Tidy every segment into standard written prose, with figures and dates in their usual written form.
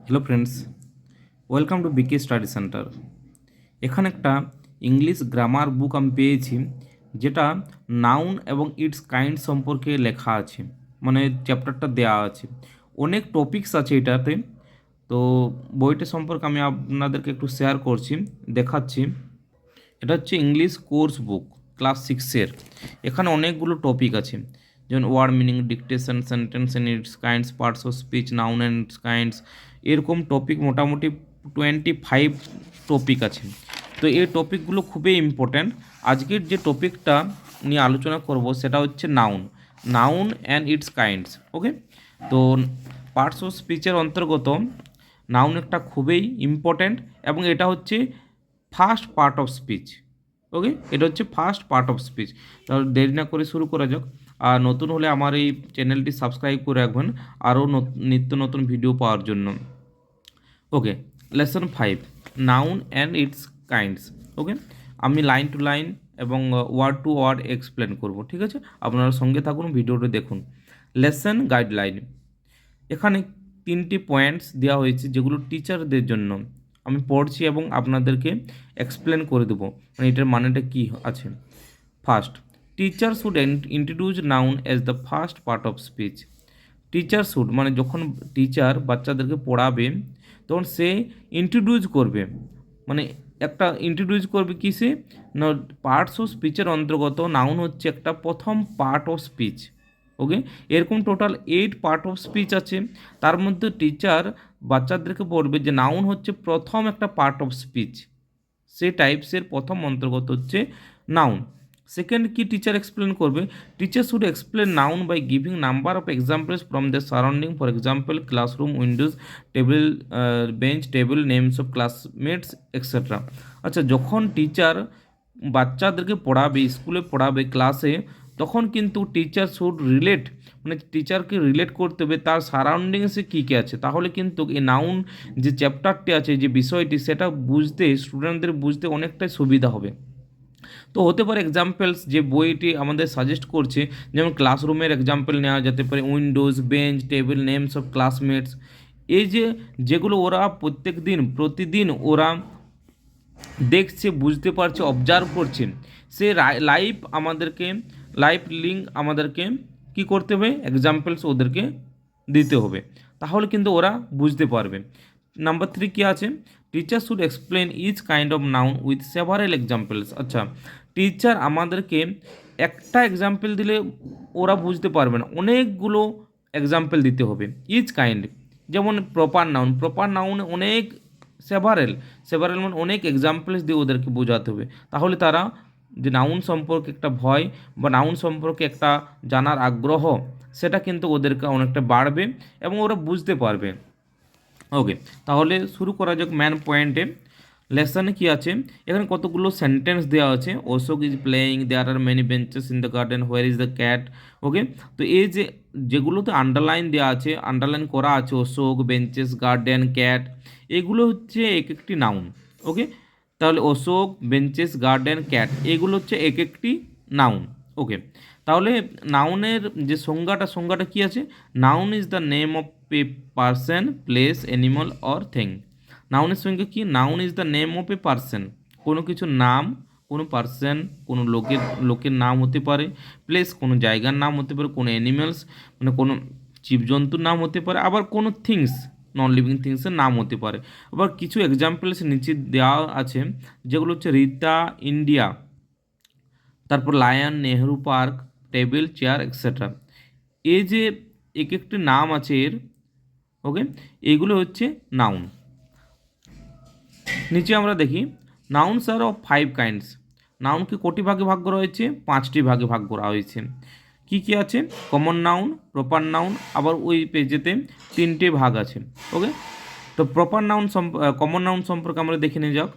Hello friends, welcome to BK study centre. এখানে একটা English grammar book আমি পেয়েছি, যেটা নাউন এবং ইটস কাইন্ড সম্পর্কে লেখা আছে, মানে চ্যাপ্টারটা দেওয়া আছে। অনেক টপিকস আছে এটাতে। তো বইটা সম্পর্কে আমি আপনাদেরকে একটু শেয়ার করছি, দেখাচ্ছি। এটা হচ্ছে ইংলিশ কোর্স বুক ক্লাস সিক্সের। এখানে অনেকগুলো টপিক আছে, যেমন word meaning, dictation, sentence and its kinds, parts of speech, noun and its kinds, এরকম টপিক মোটামুটি 25 টপিক আছে। তো এই টপিকগুলো খুবই ইম্পর্ট্যান্ট। আজকের যে টপিকটা নিয়ে আলোচনা করব সেটা হচ্ছে নাউন অ্যান্ড ইটস কাইন্ডস। ওকে, তো পার্টস অফ স্পিচের অন্তর্গত নাউন একটা খুবই ইম্পর্ট্যান্ট, এবং এটা হচ্ছে ফার্স্ট পার্ট অফ স্পিচ। ওকে, এটা হচ্ছে ফার্স্ট পার্ট অফ স্পিচ। তাহলে দেরি না করে শুরু করা যাক। আর নতুন হলে আমার এই চ্যানেলটি সাবস্ক্রাইব করে রাখবেন আরও নিত্য নতুন ভিডিও পাওয়ার জন্য। Okay, lesson 5, noun and its kinds. Okay, আমি লাইন টু লাইন এবং ওয়ার্ড টু ওয়ার্ড এক্সপ্লেন করব, ঠিক আছে? আপনারা সঙ্গে থাকুন, ভিডিওটা দেখুন। লেসন গাইডলাইন, এখানে 3টি পয়েন্টস দেওয়া হয়েছে যেগুলো টিচারদের জন্য। আমি পড়ছি এবং আপনাদেরকে এক্সপ্লেন করে দেবো, মানে এটার মানেটা কী আছে। First, teacher should introduce noun as the first part of speech. Teacher should মানে যখন টিচার বাচ্চাদেরকে পড়াবে তখন সে ইন্ট্রোডিউস করবে, মানে একটা ইন্ট্রোডিউস করবে কিসে না, পার্টস অফ স্পিচের অন্তর্গত নাউন হচ্ছে একটা প্রথম পার্ট অফ স্পিচ। ওকে, এরকম টোটাল 8 পার্ট অফ স্পিচ আছে। তার মধ্যে টিচার বাচ্চাদেরকে বলবে যে নাউন হচ্ছে প্রথম একটা পার্ট অফ স্পিচ, সে টাইপসের প্রথম অন্তর্গত হচ্ছে নাউন। সেকেন্ড কি টিচার এক্সপ্লেন করবে, teacher should explain noun by giving number of examples from the surrounding, for example classroom, windows, table, bench, table, names of classmates etcetera. আচ্ছা, যখন টিচার বাচ্চাদেরকে পড়াবে, স্কুলে পড়াবে, ক্লাসে, তখন কিন্তু টিচার শুড রিলেট, মানে টিচারকে রিলেট করতে হবে তার সারাউন্ডিংসে কী কী আছে। তাহলে কিন্তু এই নাউন যে চ্যাপ্টারটি আছে, যে বিষয়টি, সেটা বুঝতে, স্টুডেন্টদের বুঝতে অনেকটাই সুবিধা হবে। তো হতে পারে এক্সাম্পলস যে বইটি আমাদের সাজেস্ট করছে, যেমন ক্লাসরুমের এক্সাম্পল নেওয়া যেতে পারে, Windows, bench, table, names of classmates. এই যেগুলো ওরা প্রতিদিন ওরা দেখছে, বুঝতে পারছে, অবজার্ভ করছে, সে লাইভ লিঙ্ক আমাদেরকে কী করতে হবে, এক্সাম্পলস ওদেরকে দিতে হবে, তাহলে কিন্তু ওরা বুঝতে পারবে। নাম্বার 3 কী আছে, teacher should explain each kind of noun with several examples. আচ্ছা, টিচার আমাদেরকে একটা এক্সাম্পল দিলে ওরা বুঝতে পারবে না, অনেকগুলো এক্সাম্পল দিতে হবে। ইচ কাইন্ড, যেমন প্রপার নাউনে অনেক সেভারেল মানে অনেক এক্সাম্পলস দিয়ে ওদেরকে বোঝাতে হবে, তাহলে তারা যে নাউন সম্পর্কে একটা ভয় বা নাউন সম্পর্কে একটা জানার আগ্রহ, সেটা কিন্তু ওদেরকে অনেকটা বাড়বে এবং ওরা বুঝতে পারবে। ওকে, তাহলে শুরু করা যাক ম্যান পয়েন্টে। লেসনে কী আছে, এখানে কতগুলো সেন্টেন্স দেওয়া আছে। Ashok is playing, there are many benches in the garden, where is the cat. Okay, তো এই যেগুলোতে আন্ডারলাইন দেওয়া আছে, আন্ডারলাইন করা আছে, অশোক, বেঞ্চেস, গার্ডেন, ক্যাট, এগুলো হচ্ছে এক একটি নাউন। ওকে, তাহলে অশোক, বেঞ্চেস, গার্ডেন, ক্যাট, এগুলো হচ্ছে এক একটি নাউন। ওকে, তাহলে নাউনের যে সংজ্ঞাটা কী আছে, noun is the name of a person, place, animal or thing. নাউনের সঙ্গে কি, noun is the name of a person, কোনো কিছুর নাম, কোনো পার্সন, কোনো লোকের নাম হতে পারে, প্লেস কোনো জায়গার নাম হতে পারে, কোনো অ্যানিমেলস মানে কোনো জীবজন্তুর নাম হতে পারে, আবার কোনো থিংস, নন লিভিং থিংসের নাম হতে পারে। আবার কিছু এক্সাম্পলস নিচে দেওয়া আছে, যেগুলো হচ্ছে রীতা, ইন্ডিয়া, তারপর lion, Nehru park, table, chair etcetera. এই যে এক একটি নাম আছে এর, ওকে, এইগুলো হচ্ছে নাউন। নিচে আমরা দেখি, নাউন্স আর অফ 5 কাইন্ডস। নাউনকে কটি ভাগে ভাগ করা হয়েছে, 5টি ভাগে ভাগ করা হয়েছে। কি কি আছে, কমন নাউন, প্রপার নাউন, আবার ওই পেজেতে 3টে ভাগ আছে। ওকে, তো কমন নাউন সম্পর্কে আমরা দেখে নিয়ে যাক।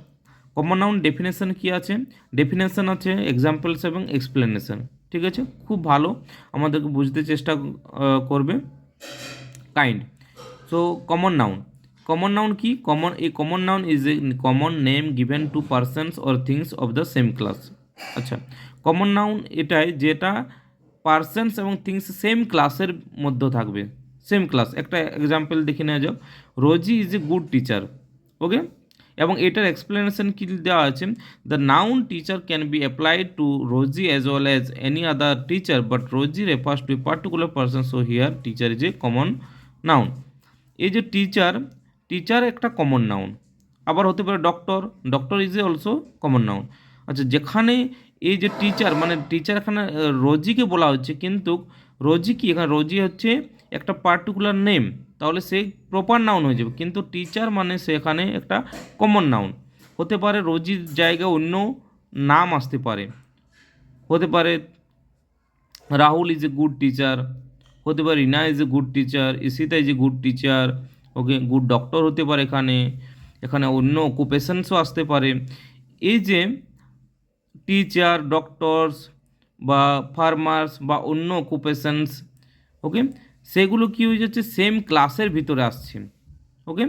কমন নাউন ডেফিনেশন কি আছে, ডেফিনেশন আছে, এক্সাম্পলস এবং এক্সপ্লেনেশন। ঠিক আছে, খুব ভালো, আমাদেরকে বুঝতে চেষ্টা করবে। কাইন্ড, সো কমন নাউন কি, common noun is a common name given to persons or things of the same class. আচ্ছা, কমন নাউন এটাই যেটা পার্সনস এবং থিংস সেম ক্লাসের মধ্যে থাকবে, সেম ক্লাস। একটা এক্সাম্পল দেখে নেওয়া যাক, Rosie is a good teacher. Okay, এবং এটার এক্সপ্লেনেশন কি দেওয়া আছে, the noun teacher can be applied to Rosie as well as any other teacher, but Rosie refers to a particular person, so here teacher is a common noun. এই যে teacher, teacher একটা common noun, আবার হতে পারে doctor, doctor is a also common noun. আচ্ছা, যেখানে এই যে টিচার মানে টিচার এখানে রোজিকে বলা হচ্ছে, কিন্তু রোজি কি, এখানে রোজি হচ্ছে একটা পার্টিকুলার নেম, তাহলে সে প্রপার নাউন হয়ে যাবে, কিন্তু টিচার মানে সেখানে একটা কমন নাউন। হতে পারে রোজির জায়গায় অন্য নাম আসতে পারে, হতে পারে Rahul is a good teacher, হতে পারে Rina is a good teacher, Ishita is a good teacher. Okay, good doctor হতে পারে, এখানে এখানে অন্য অকুপেশনসও আসতে পারে। এই যে টিচার, ডক্টরস বা ফার্মার্স বা অন্য অকুপেশনস, ওকে, সেগুলো কী হয়ে যাচ্ছে, সেম ক্লাসের ভিতরে আসছে। ওকে,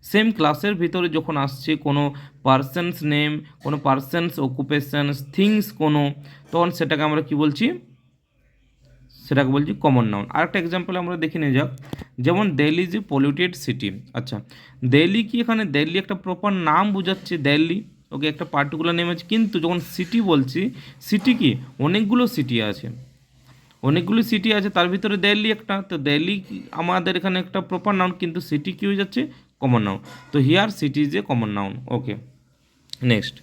সেম ক্লাসের ভিতরে যখন আসছে কোনো পার্সনস নেম, কোনো পার্সনস অকুপেশনস, থিংস কোনো, তখন সেটাকে আমরা কি বলছি, সেটাকে বলছি কমন নাউন। আরেকটা এক্সাম্পল আমরা দেখে নিয়ে যাক, যেমন Delhi is A polluted city. আচ্ছা, দিল্লি কি, এখানে দিল্লি একটা প্রপার নাম বোঝাচ্ছে, দিল্লি, ওকে, একটা পার্টিকুলার নেম আছে, কিন্তু যখন সিটি বলছি, সিটি কি, অনেকগুলো সিটি আছে, অনেকগুলো সিটি আছে, তার ভিতরে দিল্লি একটা, তো দিল্লি আমাদের এখানে একটা প্রপার নাউন, কিন্তু সিটি কি হয়ে যাচ্ছে, কমন নাউন। তো here city is a common noun. Okay, next,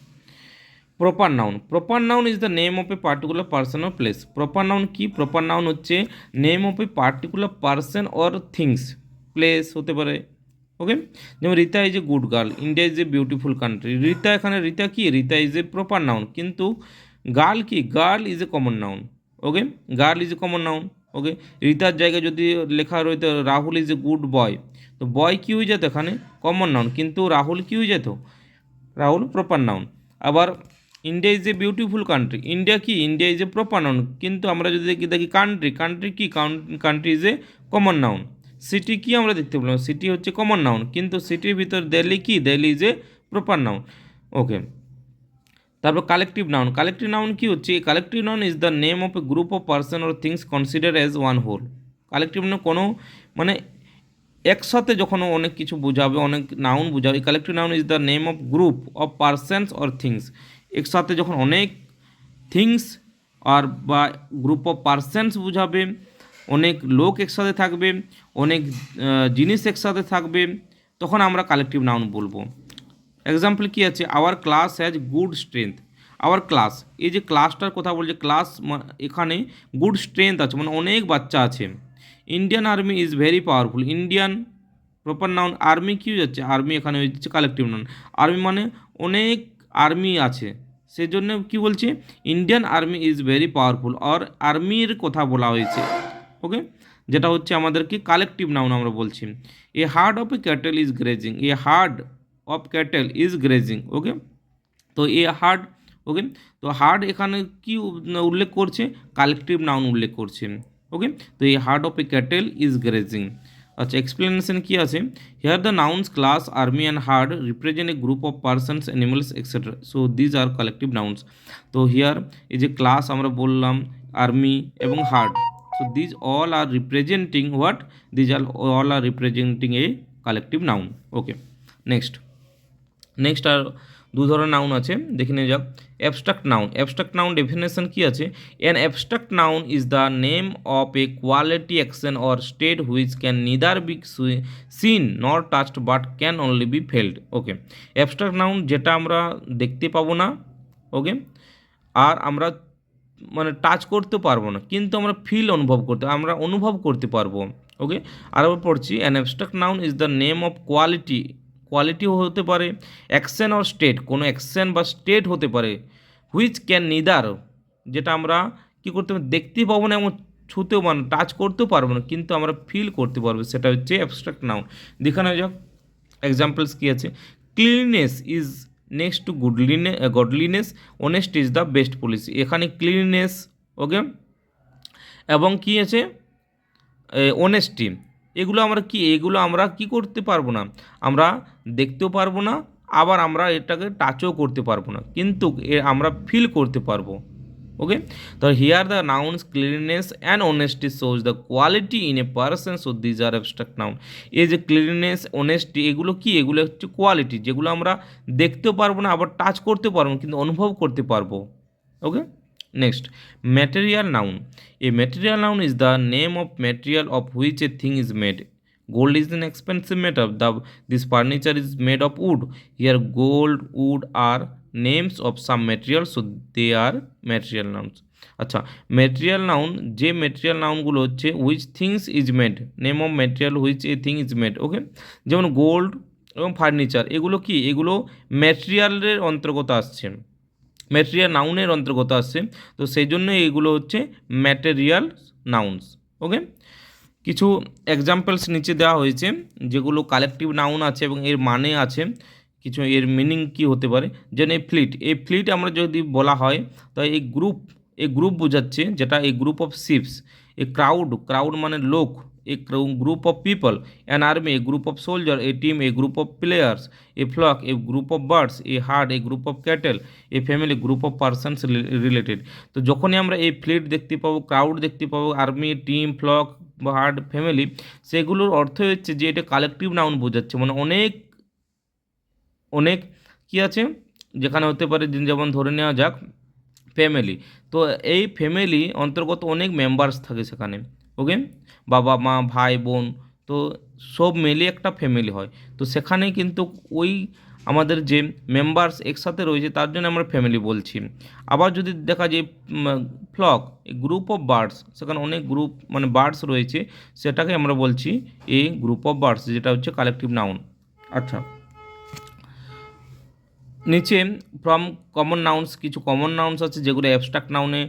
proper noun. Proper noun is the name of A particular person or place. Proper noun কি, প্রপার নাউন হচ্ছে name of A particular person or things, place হতে পারে। ওকে, যেমন Rita is a good girl, India is a beautiful country. Rita, এখানে রীতা কি, Rita is a proper noun, কিন্তু girl কি, girl is a common noun. Okay, girl is a common noun. Okay, রীতার জায়গায় যদি লেখা রইতো Rahul is a good boy, তো বয় কী হয়ে যেত, এখানে কমন নাউন, কিন্তু রাহুল কী হয়ে যেত, রাহুল প্রপার নাউন। আবার India is a beautiful country, India কি, India is a proper noun, কিন্তু আমরা যদি দেখি কান্ট্রি, কান্ট্রি কি, country is a common noun. City কি আমরা দেখতে পেলাম, সিটি হচ্ছে কমন নাউন, কিন্তু সিটির ভিতর দিল্লি কি, Delhi is a proper noun. Okay, তারপর কালেকটিভ নাউন। কালেকটিভ নাউন কি হচ্ছে, collective noun is the name of a group of person or things consider as one whole. Collective noun কোনো মানে একসাথে যখন অনেক কিছু বোঝাবে, অনেক নাউন বোঝাবে, collective noun is the name of group of persons or things. একসাথে যখন অনেক থিংস আর বা গ্রুপ অফ পার্সনস বোঝাবে, অনেক লোক একসাথে থাকবে, অনেক জিনিস একসাথে থাকবে, তখন আমরা কালেকটিভ নাউন বলবো। এক্সাম্পল কি আছে, our class has good strength. Our class, এই যে ক্লাসটার কথা বলছে, ক্লাস এখানে গুড স্ট্রেংথ আছে, মানে অনেক বাচ্চা আছে। Indian army is very powerful, Indian proper noun, army কী হয়ে যাচ্ছে, আর্মি এখানে হয়ে যাচ্ছে কালেকটিভ নাউন। আর্মি মানে অনেক আর্মি আছে, সেজন্য কি বলছে, Indian army is very powerful, আর আর্মির কথা বলা হয়েছে। ওকে, যেটা হচ্ছে আমাদেরকে কালেকটিভ নাউন আমরা বলছি। A herd of a cattle is grazing, a herd of cattle is grazing. Okay, তো এ হার্ড, ওকে, তো হার্ড এখানে কি উল্লেখ করছে, কালেকটিভ নাউন উল্লেখ করছে। ওকে, তো এই herd of a cattle is grazing. আচ্ছা, এক্সপ্লেনেশন কি আছে, here the nouns class, army and herd represent a group of persons, animals etcetera, so these are collective nouns. তো হিয়ার এই যে ক্লাস আমরা বললাম, আর্মি এবং herd, so these all are representing what, these are all are representing a collective noun. Okay, next আর দু ধরনের noun আছে, দেখে নিয়ে যাক। Abstract noun. Abstract noun definition কি আছে, an abstract noun is the name of a quality, action or state which can neither be seen nor touched but can only be felt. Okay, abstract noun যেটা আমরা দেখতে পাবো না, ওকে, আর আমরা মানে touch করতে পারবো না, কিন্তু আমরা ফিল আমরা অনুভব করতে পারবো। ওকে, আরেকবার পড়ছি, an abstract noun is the name of quality, quality হতে পারে, অ্যাকশন অর স্টেট, কোনো অ্যাকশন বা স্টেট হতে পারে, হুইচ ক্যান নিদার, যেটা আমরা কী করতে পারবো, দেখতে পাবো না এবং ছুতেও মানে টাচ করতেও পারবো না, কিন্তু আমরা ফিল করতে পারবো, সেটা হচ্ছে অ্যাবস্ট্রাক্ট নাউন। দেখানো যাক এক্সাম্পলস কী আছে। Cleanliness is next to godliness, honest is the best policy. এখানে ক্লিননেস, ওকে, এবং কি আছে অনেস্টি, এগুলো আমরা কি করতে পারবো না, আমরা দেখতেও পারবো না, আবার আমরা এটাকে টাচও করতে পারবো না, কিন্তু আমরা ফিল করতে পারবো। ওকে, তো here the nouns cleanness and honesty shows the quality in a person, so these R abstract noun. এই যে ক্লিননেস, অনেস্টি, এগুলো কি? এগুলো হচ্ছে কোয়ালিটি, যেগুলো আমরা দেখতেও পারবো না, আবার টাচ করতে পারবো না, কিন্তু অনুভব করতে পারবো। Okay, next, material noun. A material noun is the name of material of which a thing is made. Gold is an expensive metal. This furniture is made of wood. Here, gold, wood are names of some materials, so they are material nouns. আচ্ছা, material noun, যে material নাউনগুলো হচ্ছে which things is made, name of material which a thing is made. Okay, যেমন gold এবং furniture, এগুলো কি? এগুলো ম্যাটেরিয়ালের অন্তর্গত আসছে, ম্যাটেরিয়াল নাউনের অন্তর্গত আসছে, তো সেই জন্য এগুলো হচ্ছে ম্যাটেরিয়াল নাউন্স। ওকে, কিছু এক্সাম্পলস নিচে দেওয়া হয়েছে, যেগুলো কালেকটিভ নাউন আছে এবং এর মানে আছে, কিছু এর মিনিং কি হতে পারে। যেন এই ফ্লিট, এই ফ্লিট আমরা যদি বলা হয়, তো এই গ্রুপ বোঝাচ্ছে, যেটা এই group of ships. A crowd, crowd মানে লোক। A group of people. An army, a group of soldier. A team, a group of players. A flock, a group of birds. A herd, a group of cattle. A family, group of persons related. তো যখনই আমরা এই fleet দেখতে পাবো, crowd দেখতে পাবো, army, team, flock, herd, family, সেগুলোর অর্থ হচ্ছে যে এটা কালেকটিভ নাউন বোঝাচ্ছে, মানে অনেক অনেক কী আছে, যেখানে হতে পারে, যেমন ধরে নেওয়া যাক ফ্যামিলি, তো এই ফ্যামিলি অন্তর্গত অনেক মেম্বার্স থাকে সেখানে। ওকে, বাবা মা ভাই বোন, তো সব মিলিয়ে একটা ফ্যামিলি হয়, তো সেখানে কিন্তু ওই আমাদের যে মেম্বার্স একসাথে রয়েছে, তার জন্য আমরা ফ্যামিলি বলছি। আবার যদি দেখা যায় ফ্লক, গ্রুপ অফ বার্ডস, সেখানে অনেক গ্রুপ মানে বার্ডস রয়েছে, সেটাকে আমরা বলছি এই গ্রুপ অফ বার্ডস, যেটা হচ্ছে কালেকটিভ নাউন। আচ্ছা, নিচে ফ্রম কমন নাউন্স, কিছু কমন নাউন্স আছে যেগুলো অ্যাবস্ট্রাক্ট নাউনে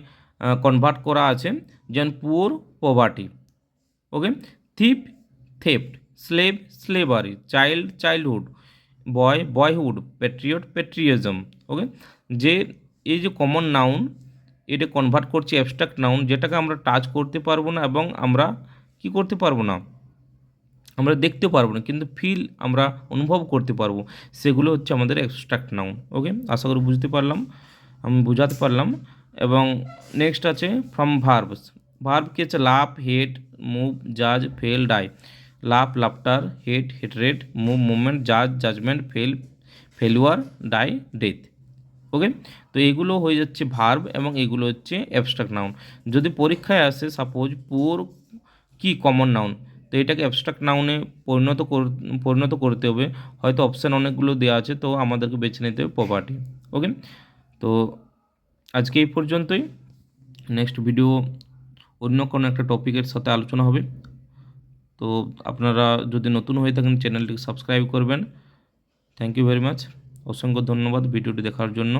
কনভার্ট করা আছে, যেমন poor, poverty. Okay, thief, theft, slave, slavery, child, childhood, boy, boyhood, patriot, patriotism. Okay, যে এই যে কমন নাউন, এটা কনভার্ট করছে অ্যাবস্ট্রাক্ট নাউন, যেটাকে আমরা টাচ করতে পারবো না এবং আমরা কি করতে পারবো না, আমরা দেখতে পারবো না, কিন্তু ফিল আমরা অনুভব করতে পারবো, সেগুলো হচ্ছে আমাদের অ্যাবস্ট্রাক্ট নাউন। ওকে, আশা করি বুঝতে পারলাম, আমি বোঝাতে পারলাম। এবং নেক্সট আছে ফ্রম ভার্বস। ভার্ব কি আছে? লাভ, হেট, মুভ, জাজ, ফেল, ডাই। লাভ, লাফটার, হেট, হেটরেট, মুভ, মুভমেন্ট, জাজ, judgement, fail, failure, die, death. ওকে, তো এগুলো হয়ে যাচ্ছে ভার্ব এবং এগুলো হচ্ছে অ্যাবস্ট্রাক্ট নাউন। যদি পরীক্ষায় আসে সাপোজ পুর কি কমন নাউন, তো এটাকে অ্যাবস্ট্রাক্ট নাউনে পরিণত করতে হবে, হয়তো অপশান অনেকগুলো দেওয়া আছে, তো আমাদেরকে বেছে নিতে হবে প্রপার্টি। ওকে, তো আজকে এই পর্যন্তই। নেক্সট ভিডিও অন্য কোনো একটা টপিকের সাথে আলোচনা হবে। তো আপনারা যদি নতুন হয়ে থাকেন, চ্যানেলটিকে সাবস্ক্রাইব করবেন। থ্যাংক ইউ ভেরি মাচ, অসংখ্য ধন্যবাদ ভিডিওটি দেখার জন্য।